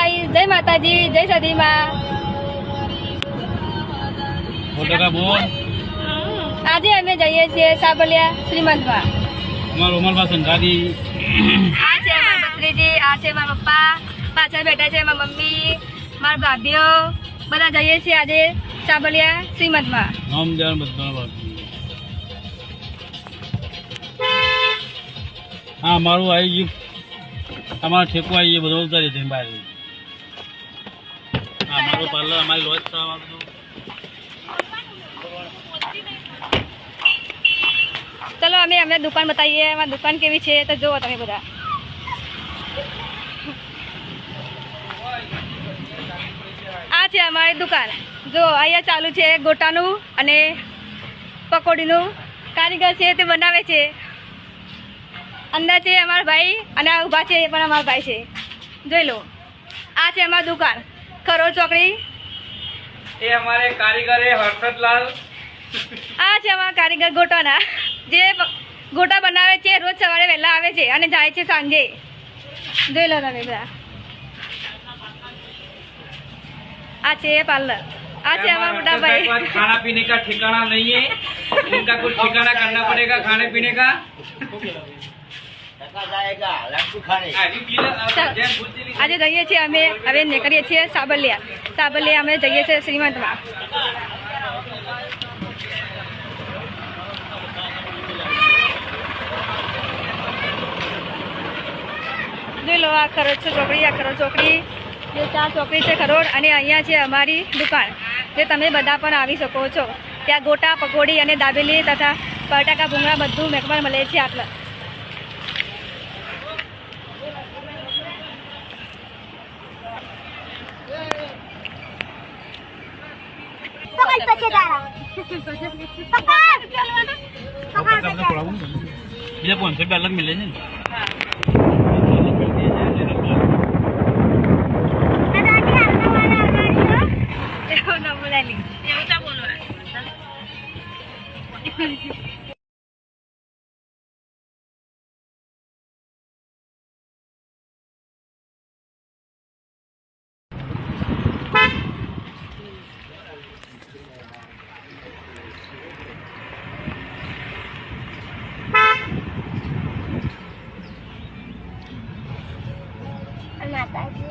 Guys, जय माता जी, जय सदी माँ। आज अमे जाइए छे साबलिया श्रीमंतમાં। અમાર ઉમરબા સંગાડી આ છે મારા ભત્રીજી, આ છે મારા પપ્પા, પાછળ બેઠા છે મારા મમ્મી, મારા ભાભીઓ, બધા જઈએ છીએ આજે સાબલિયા શ્રીમંતમાં। નામ જાણ બધા બાકી હા મારું આવી ગયું તમારો ઠેકો આવી ગયો બધો ઉતારી દે બહાર હા મારું પાર્લર અમારી લોજ થવા બધું चलो हमें हमें दुकान बताइए, हमारी दुकान केवी छे तो जो તમે બધા। આ છે અમારી દુકાન, જો અહીંયા ચાલુ છે ગોટાનું અને પકોડીનું। કારીગર છે તે બનાવે છે। અંદર છે અમારા ભાઈ અને આ ઊભા છે એ પણ અમારા ભાઈ છે, જોઈ લો। આ છે અમારી દુકાન ખરોડ ચોકડી। એ અમારે કારીગર એ હર્ષદલાલ। આ છે અમારા કારીગર ગોટાના, જે ગોટા બનાવે છે, રોજ સવારે વહેલા આવે છે અને જાય છે સાંજે, જોઈ લો તમે બધા। આ છે पार्लर, आ છે हमारा मोटा भाई। खाना पीने का ठिकाना नहीं है, इनका कुछ ठिकाना करना पड़ेगा खाने पीने का। આજે જઈએ છીએ અમે, હવે નીકળીએ છીએ સાબલિયા। સાબલિયા અમે જઈએ છીએ શ્રીમંતમાં। જોઈ લો આ ખરોડ છે ચોકડી, આ ખરોડ ચોકડી જે 4 ચોકડી છે ખરોડ, અને અહીંયા છે અમારી દુકાન, જે તમે બધા પણ આવી શકો છો। ત્યાં ગોટા, પકોડી અને દાબેલી તથા બટાકા ભૂંગળા બધું મેકમાં મળે છે। આટલા ये 500 रुपया अलग मिले ने। माताजी